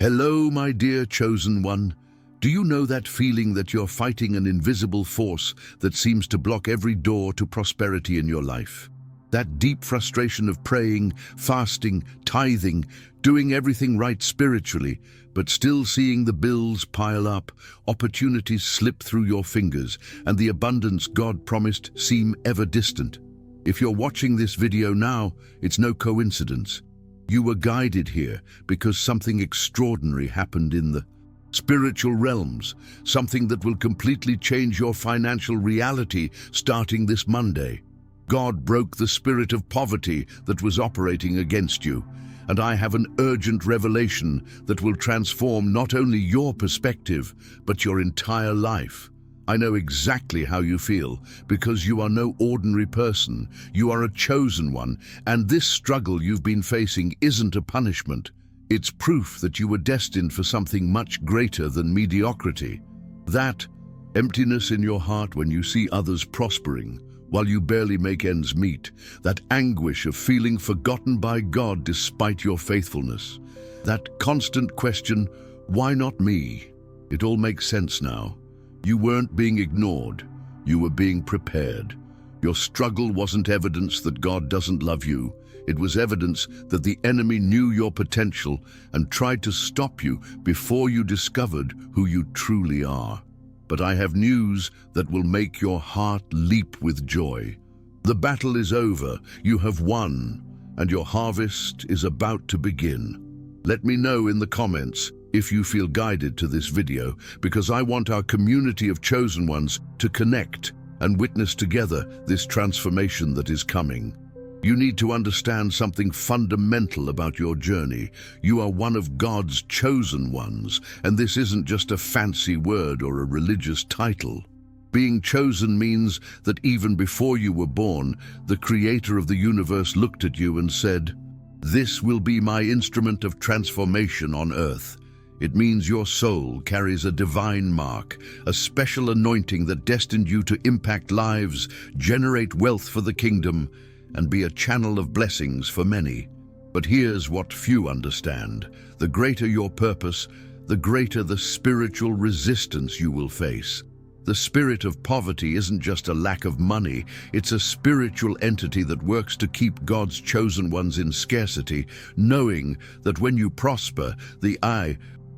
Hello, my dear chosen one. Do you know that feeling that you're fighting an invisible force that seems to block every door to prosperity in your life? That deep frustration of praying, fasting, tithing, doing everything right spiritually, but still seeing the bills pile up, opportunities slip through your fingers, and the abundance God promised seem ever distant. If you're watching this video now, it's no coincidence. You were guided here because something extraordinary happened in the spiritual realms, something that will completely change your financial reality starting this Monday. God broke the spirit of poverty that was operating against you, and I have an urgent revelation that will transform not only your perspective, but your entire life. I know exactly how you feel, because you are no ordinary person. You are a chosen one, and this struggle you've been facing isn't a punishment. It's proof that you were destined for something much greater than mediocrity. That emptiness in your heart when you see others prospering, while you barely make ends meet, that anguish of feeling forgotten by God despite your faithfulness, that constant question, why not me? It all makes sense now. You weren't being ignored, you were being prepared. Your struggle wasn't evidence that God doesn't love you. It was evidence that the enemy knew your potential and tried to stop you before you discovered who you truly are. But I have news that will make your heart leap with joy. The battle is over, you have won, and your harvest is about to begin. Let me know in the comments if you feel guided to this video, because I want our community of chosen ones to connect and witness together this transformation that is coming. You need to understand something fundamental about your journey. You are one of God's chosen ones, and this isn't just a fancy word or a religious title. Being chosen means that even before you were born, the Creator of the universe looked at you and said, "This will be my instrument of transformation on earth." It means your soul carries a divine mark, a special anointing that destined you to impact lives, generate wealth for the kingdom, and be a channel of blessings for many. But here's what few understand. The greater your purpose, the greater the spiritual resistance you will face. The spirit of poverty isn't just a lack of money, it's a spiritual entity that works to keep God's chosen ones in scarcity, knowing that when you prosper, the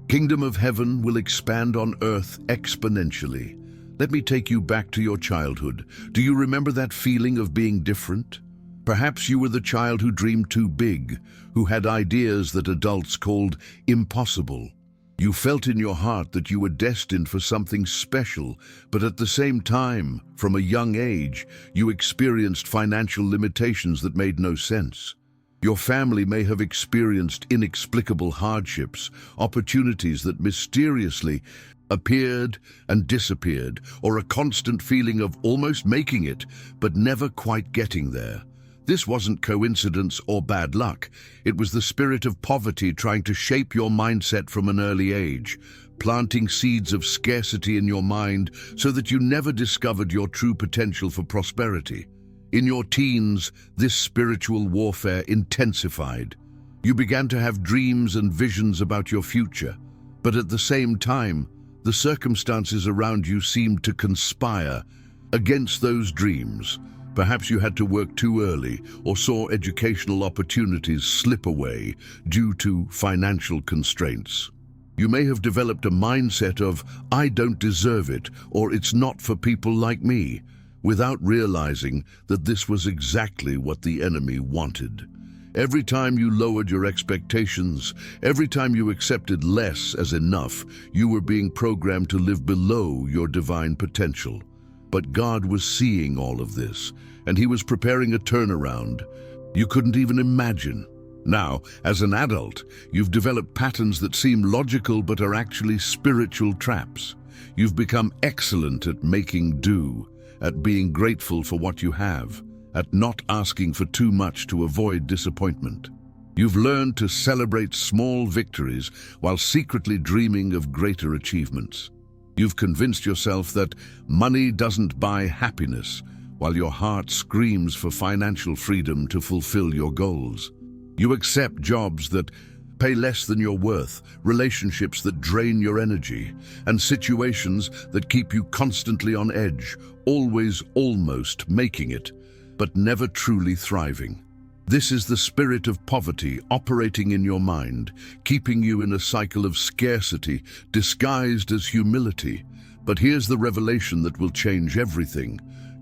kingdom of heaven will expand on earth exponentially. Let me take you back to your childhood. Do you remember that feeling of being different? Perhaps you were the child who dreamed too big, who had ideas that adults called impossible. You felt in your heart that you were destined for something special, but at the same time, from a young age, you experienced financial limitations that made no sense. Your family may have experienced inexplicable hardships, opportunities that mysteriously appeared and disappeared, or a constant feeling of almost making it, but never quite getting there. This wasn't coincidence or bad luck. It was the spirit of poverty trying to shape your mindset from an early age, planting seeds of scarcity in your mind so that you never discovered your true potential for prosperity. In your teens, this spiritual warfare intensified. You began to have dreams and visions about your future, but at the same time, the circumstances around you seemed to conspire against those dreams. Perhaps you had to work too early or saw educational opportunities slip away due to financial constraints. You may have developed a mindset of, "I don't deserve it," or "It's not for people like me," without realizing that this was exactly what the enemy wanted. Every time you lowered your expectations, every time you accepted less as enough, you were being programmed to live below your divine potential. But God was seeing all of this, and He was preparing a turnaround you couldn't even imagine. Now, as an adult, you've developed patterns that seem logical but are actually spiritual traps. You've become excellent at making do, at being grateful for what you have, at not asking for too much to avoid disappointment. You've learned to celebrate small victories while secretly dreaming of greater achievements. You've convinced yourself that money doesn't buy happiness, while your heart screams for financial freedom to fulfill your goals. You accept jobs that Pay less than you're worth, relationships that drain your energy, and situations that keep you constantly on edge, always almost making it, but never truly thriving. This is the spirit of poverty operating in your mind, keeping you in a cycle of scarcity disguised as humility. But here's the revelation that will change everything.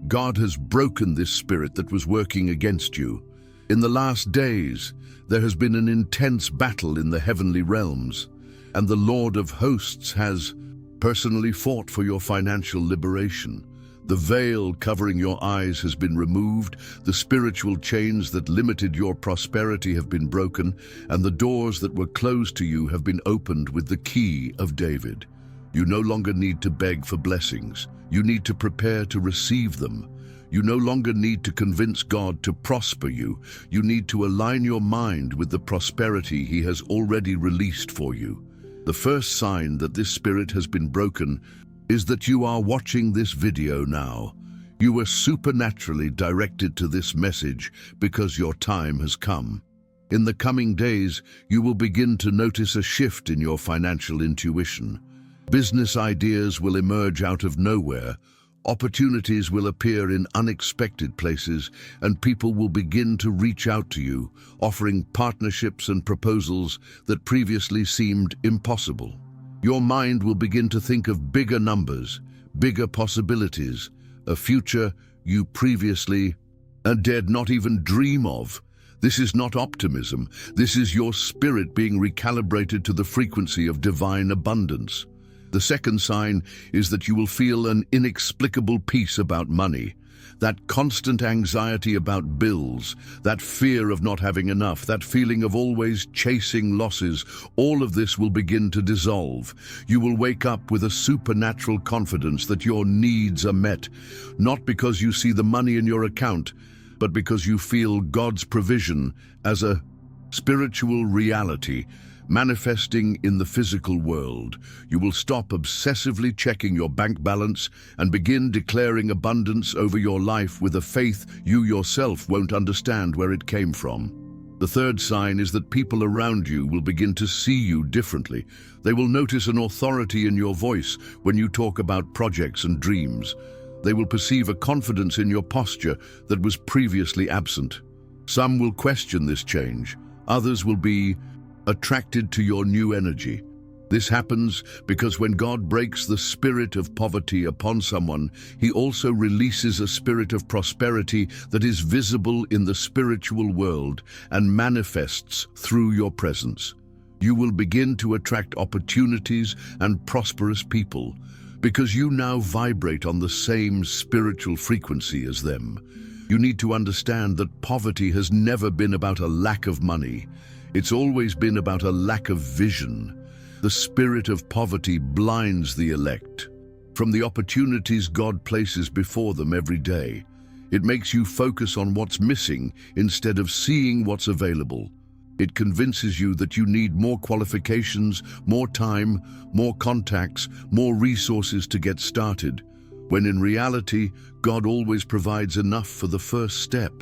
God has broken this spirit that was working against you. In the last days, there has been an intense battle in the heavenly realms, and the Lord of hosts has personally fought for your financial liberation. The veil covering your eyes has been removed, the spiritual chains that limited your prosperity have been broken, and the doors that were closed to you have been opened with the key of David. You no longer need to beg for blessings. You need to prepare to receive them. You no longer need to convince God to prosper you. You need to align your mind with the prosperity He has already released for you. The first sign that this spirit has been broken is that you are watching this video now. You were supernaturally directed to this message because your time has come. In the coming days, you will begin to notice a shift in your financial intuition. Business ideas will emerge out of nowhere. Opportunities will appear in unexpected places, and people will begin to reach out to you, offering partnerships and proposals that previously seemed impossible. Your mind will begin to think of bigger numbers, bigger possibilities, a future you previously dared not even dream of. This is not optimism. This is your spirit being recalibrated to the frequency of divine abundance. The second sign is that you will feel an inexplicable peace about money. That constant anxiety about bills, that fear of not having enough, that feeling of always chasing losses, all of this will begin to dissolve. You will wake up with a supernatural confidence that your needs are met, not because you see the money in your account, but because you feel God's provision as a spiritual reality manifesting in the physical world. You will stop obsessively checking your bank balance and begin declaring abundance over your life with a faith you yourself won't understand where it came from. The third sign is that people around you will begin to see you differently. They will notice an authority in your voice when you talk about projects and dreams. They will perceive a confidence in your posture that was previously absent. Some will question this change. Others will be attracted to your new energy. This happens because when God breaks the spirit of poverty upon someone, He also releases a spirit of prosperity that is visible in the spiritual world and manifests through your presence. You will begin to attract opportunities and prosperous people because you now vibrate on the same spiritual frequency as them. You need to understand that poverty has never been about a lack of money. It's always been about a lack of vision. The spirit of poverty blinds the elect from the opportunities God places before them every day. It makes you focus on what's missing instead of seeing what's available. It convinces you that you need more qualifications, more time, more contacts, more resources to get started, when in reality, God always provides enough for the first step.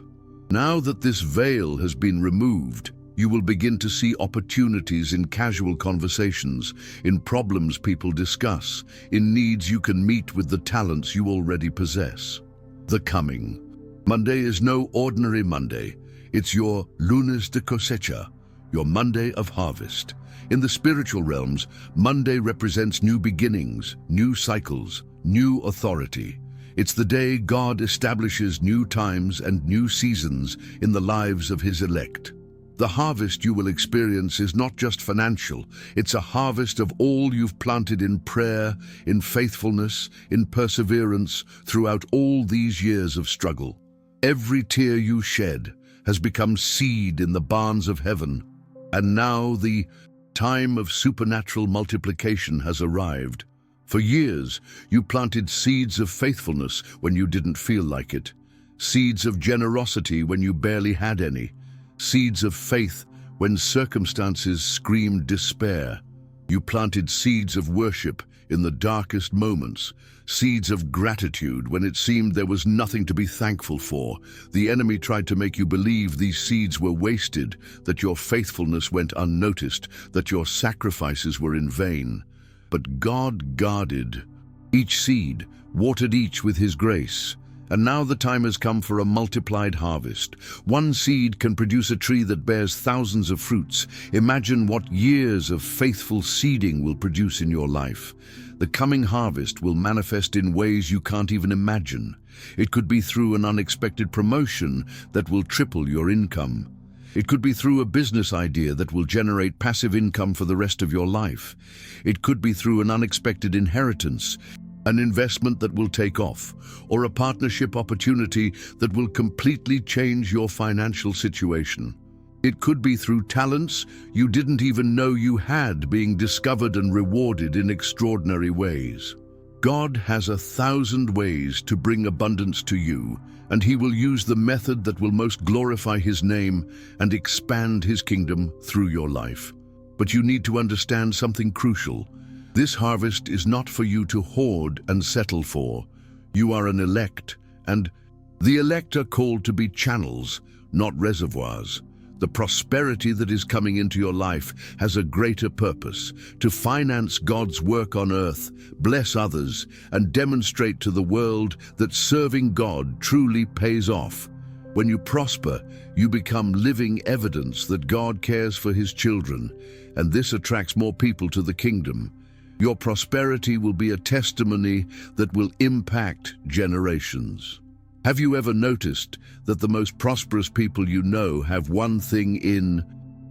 Now that this veil has been removed, you will begin to see opportunities in casual conversations, in problems people discuss, in needs you can meet with the talents you already possess. The coming Monday is no ordinary Monday. It's your lunes de Cosecha, your Monday of harvest. In the spiritual realms, Monday represents new beginnings, new cycles, new authority. It's the day God establishes new times and new seasons in the lives of His elect. The harvest you will experience is not just financial, it's a harvest of all you've planted in prayer, in faithfulness, in perseverance throughout all these years of struggle. Every tear you shed has become seed in the barns of heaven, and now the time of supernatural multiplication has arrived. For years, you planted seeds of faithfulness when you didn't feel like it, seeds of generosity when you barely had any, seeds of faith when circumstances screamed despair. You planted seeds of worship in the darkest moments, seeds of gratitude when it seemed there was nothing to be thankful for. The enemy tried to make you believe these seeds were wasted, that your faithfulness went unnoticed, that your sacrifices were in vain. But God guarded each seed, watered each with His grace. And now the time has come for a multiplied harvest. One seed can produce a tree that bears thousands of fruits. Imagine what years of faithful seeding will produce in your life. The coming harvest will manifest in ways you can't even imagine. It could be through an unexpected promotion that will triple your income. It could be through a business idea that will generate passive income for the rest of your life. It could be through an unexpected inheritance, an investment that will take off, or a partnership opportunity that will completely change your financial situation. It could be through talents you didn't even know you had being discovered and rewarded in extraordinary ways. God has 1,000 ways to bring abundance to you, and He will use the method that will most glorify His name and expand His kingdom through your life. But you need to understand something crucial. This harvest is not for you to hoard and settle for. You are an elect, and the elect are called to be channels, not reservoirs. The prosperity that is coming into your life has a greater purpose: to finance God's work on earth, bless others, and demonstrate to the world that serving God truly pays off. When you prosper, you become living evidence that God cares for His children, and this attracts more people to the kingdom. Your prosperity will be a testimony that will impact generations. Have you ever noticed that the most prosperous people you know have one thing in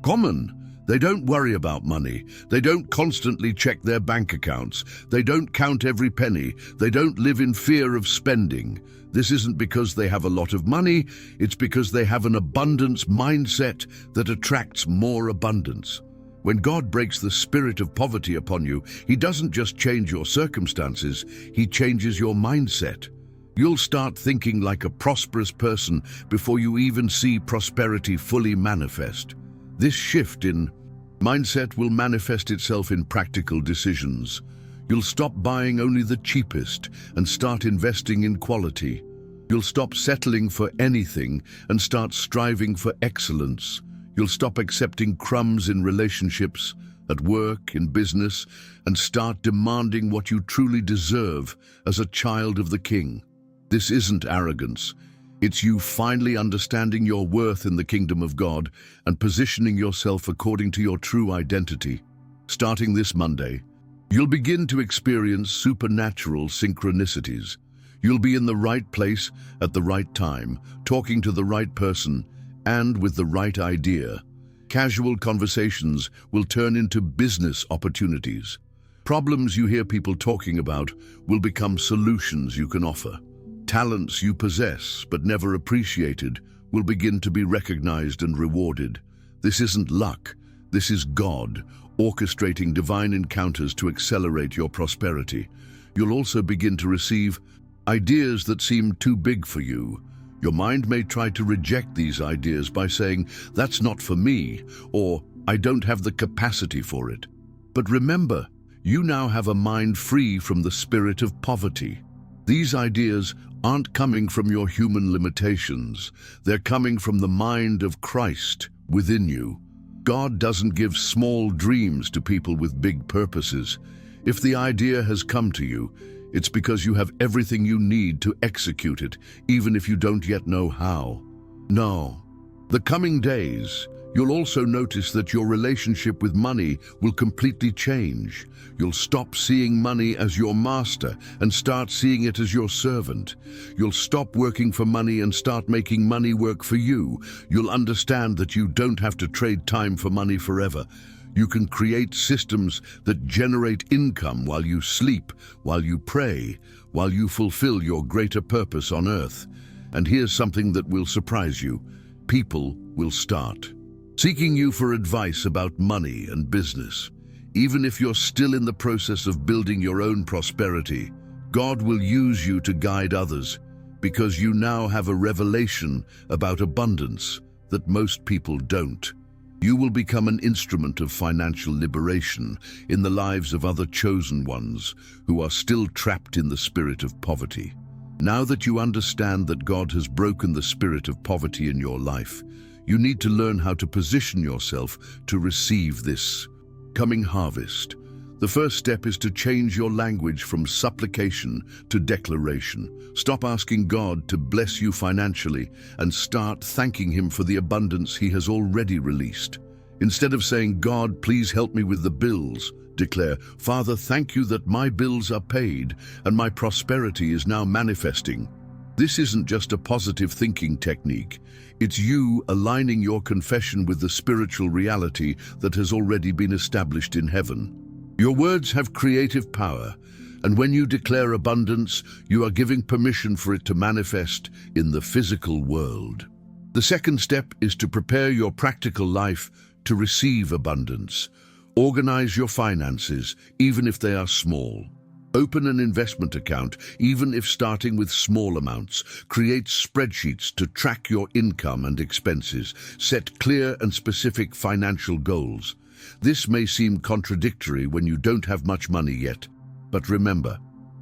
common? They don't worry about money. They don't constantly check their bank accounts. They don't count every penny. They don't live in fear of spending. This isn't because they have a lot of money. It's because they have an abundance mindset that attracts more abundance. When God breaks the spirit of poverty upon you, He doesn't just change your circumstances, He changes your mindset. You'll start thinking like a prosperous person before you even see prosperity fully manifest. This shift in mindset will manifest itself in practical decisions. You'll stop buying only the cheapest and start investing in quality. You'll stop settling for anything and start striving for excellence. You'll stop accepting crumbs in relationships, at work, in business, and start demanding what you truly deserve as a child of the King. This isn't arrogance. It's you finally understanding your worth in the kingdom of God and positioning yourself according to your true identity. Starting this Monday, you'll begin to experience supernatural synchronicities. You'll be in the right place at the right time, talking to the right person, and with the right idea. Casual conversations will turn into business opportunities. Problems you hear people talking about will become solutions you can offer. Talents you possess but never appreciated will begin to be recognized and rewarded. This isn't luck. This is God orchestrating divine encounters to accelerate your prosperity. You'll also begin to receive ideas that seem too big for you. Your mind may try to reject these ideas by saying, "That's not for me," or "I don't have the capacity for it." But remember, you now have a mind free from the spirit of poverty. These ideas aren't coming from your human limitations. They're coming from the mind of Christ within you. God doesn't give small dreams to people with big purposes. If the idea has come to you, it's because you have everything you need to execute it, even if you don't yet know how. No. The coming days, you'll also notice that your relationship with money will completely change. You'll stop seeing money as your master and start seeing it as your servant. You'll stop working for money and start making money work for you. You'll understand that you don't have to trade time for money forever. You can create systems that generate income while you sleep, while you pray, while you fulfill your greater purpose on earth. And here's something that will surprise you. People will start seeking you for advice about money and business. Even if you're still in the process of building your own prosperity, God will use you to guide others because you now have a revelation about abundance that most people don't. You will become an instrument of financial liberation in the lives of other chosen ones who are still trapped in the spirit of poverty. Now that you understand that God has broken the spirit of poverty in your life, you need to learn how to position yourself to receive this coming harvest. The first step is to change your language from supplication to declaration. Stop asking God to bless you financially and start thanking Him for the abundance He has already released. Instead of saying, "God, please help me with the bills," declare, "Father, thank you that my bills are paid and my prosperity is now manifesting." This isn't just a positive thinking technique. It's you aligning your confession with the spiritual reality that has already been established in heaven. Your words have creative power, and when you declare abundance, you are giving permission for it to manifest in the physical world. The second step is to prepare your practical life to receive abundance. Organize your finances, even if they are small. Open an investment account, even if starting with small amounts. Create spreadsheets to track your income and expenses. Set clear and specific financial goals. This may seem contradictory when you don't have much money yet, but remember,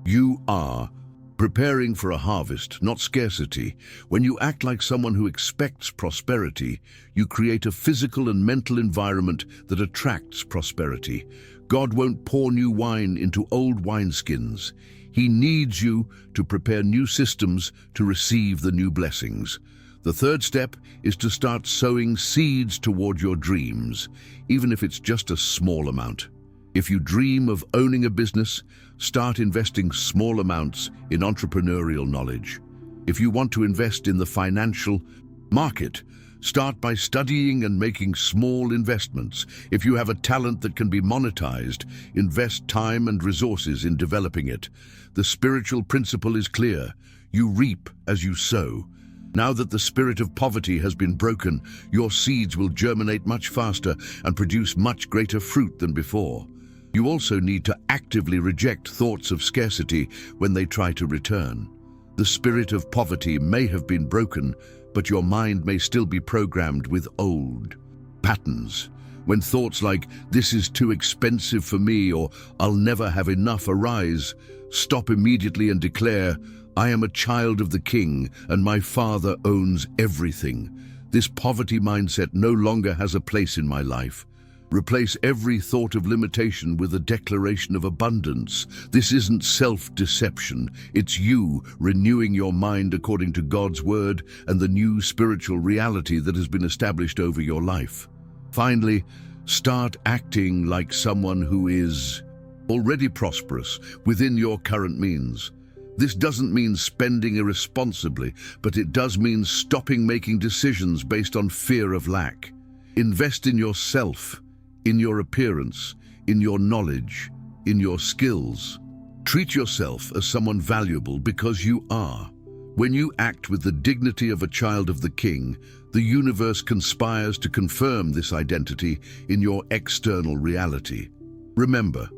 you are preparing for a harvest, not scarcity. When you act like someone who expects prosperity, you create a physical and mental environment that attracts prosperity. God won't pour new wine into old wineskins. He needs you to prepare new systems to receive the new blessings. The third step is to start sowing seeds toward your dreams, even if it's just a small amount. If you dream of owning a business, start investing small amounts in entrepreneurial knowledge. If you want to invest in the financial market, start by studying and making small investments. If you have a talent that can be monetized, invest time and resources in developing it. The spiritual principle is clear. You reap as you sow. Now that the spirit of poverty has been broken, your seeds will germinate much faster and produce much greater fruit than before. You also need to actively reject thoughts of scarcity when they try to return. The spirit of poverty may have been broken, but your mind may still be programmed with old patterns. When thoughts like, "This is too expensive for me," or "I'll never have enough," arise, stop immediately and declare, "I am a child of the King, and my Father owns everything. This poverty mindset no longer has a place in my life." Replace every thought of limitation with a declaration of abundance. This isn't self-deception. It's you renewing your mind according to God's word and the new spiritual reality that has been established over your life. Finally, start acting like someone who is already prosperous within your current means. This doesn't mean spending irresponsibly, but it does mean stopping making decisions based on fear of lack. Invest in yourself, in your appearance, in your knowledge, in your skills. Treat yourself as someone valuable because you are. When you act with the dignity of a child of the King, the universe conspires to confirm this identity in your external reality. Remember,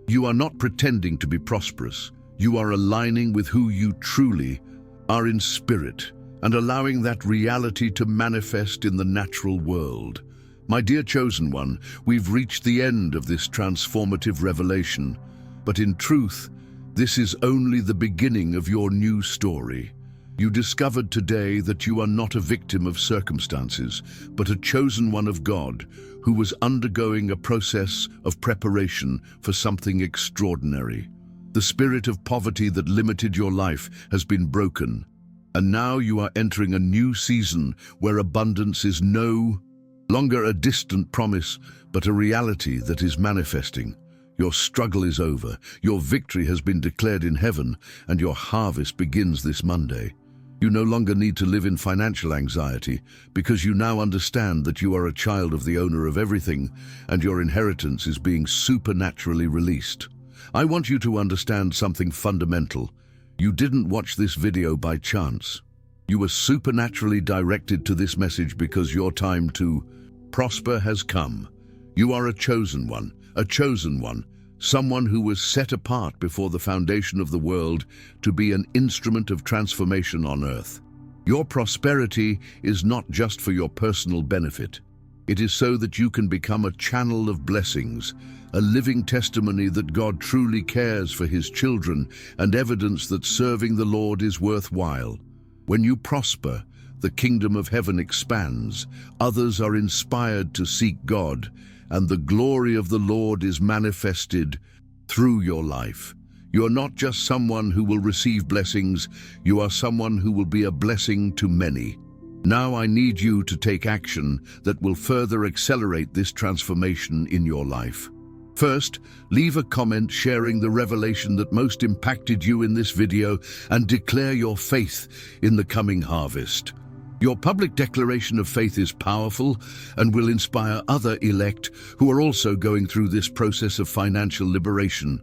you are not pretending to be prosperous. You are aligning with who you truly are in spirit and allowing that reality to manifest in the natural world. My dear chosen one, we've reached the end of this transformative revelation, but in truth, this is only the beginning of your new story. You discovered today that you are not a victim of circumstances, but a chosen one of God who was undergoing a process of preparation for something extraordinary. The spirit of poverty that limited your life has been broken, and now you are entering a new season where abundance is no longer a distant promise, but a reality that is manifesting. Your struggle is over, your victory has been declared in heaven, and your harvest begins this Monday. You no longer need to live in financial anxiety, because you now understand that you are a child of the owner of everything, and your inheritance is being supernaturally released. I want you to understand something fundamental. You didn't watch this video by chance. You were supernaturally directed to this message because your time to prosper has come. You are a chosen one, someone who was set apart before the foundation of the world to be an instrument of transformation on earth. Your prosperity is not just for your personal benefit. It is so that you can become a channel of blessings, a living testimony that God truly cares for His children and evidence that serving the Lord is worthwhile. When you prosper, the kingdom of heaven expands, others are inspired to seek God, and the glory of the Lord is manifested through your life. You are not just someone who will receive blessings, you are someone who will be a blessing to many. Now I need you to take action that will further accelerate this transformation in your life. First, leave a comment sharing the revelation that most impacted you in this video and declare your faith in the coming harvest. Your public declaration of faith is powerful and will inspire other elect who are also going through this process of financial liberation.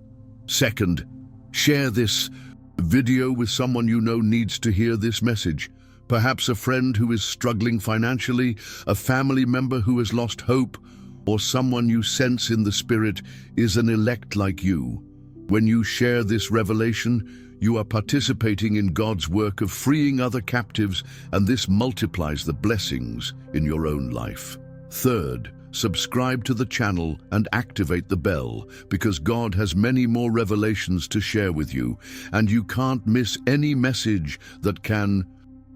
Second, share this video with someone you know needs to hear this message. Perhaps a friend who is struggling financially, a family member who has lost hope, or someone you sense in the Spirit is an elect like you. When you share this revelation, you are participating in God's work of freeing other captives, and this multiplies the blessings in your own life. Third, subscribe to the channel and activate the bell, because God has many more revelations to share with you, and you can't miss any message that can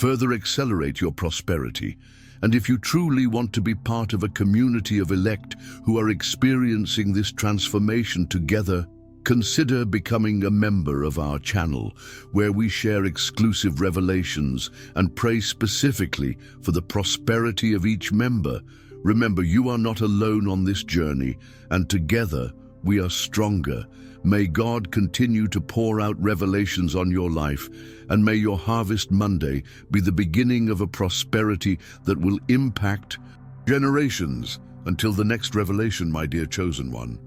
further accelerate your prosperity. And if you truly want to be part of a community of elect who are experiencing this transformation together, consider becoming a member of our channel, where we share exclusive revelations and pray specifically for the prosperity of each member. Remember, you are not alone on this journey, and together we are stronger. May God continue to pour out revelations on your life, and may your Harvest Monday be the beginning of a prosperity that will impact generations. Until the next revelation, my dear chosen one.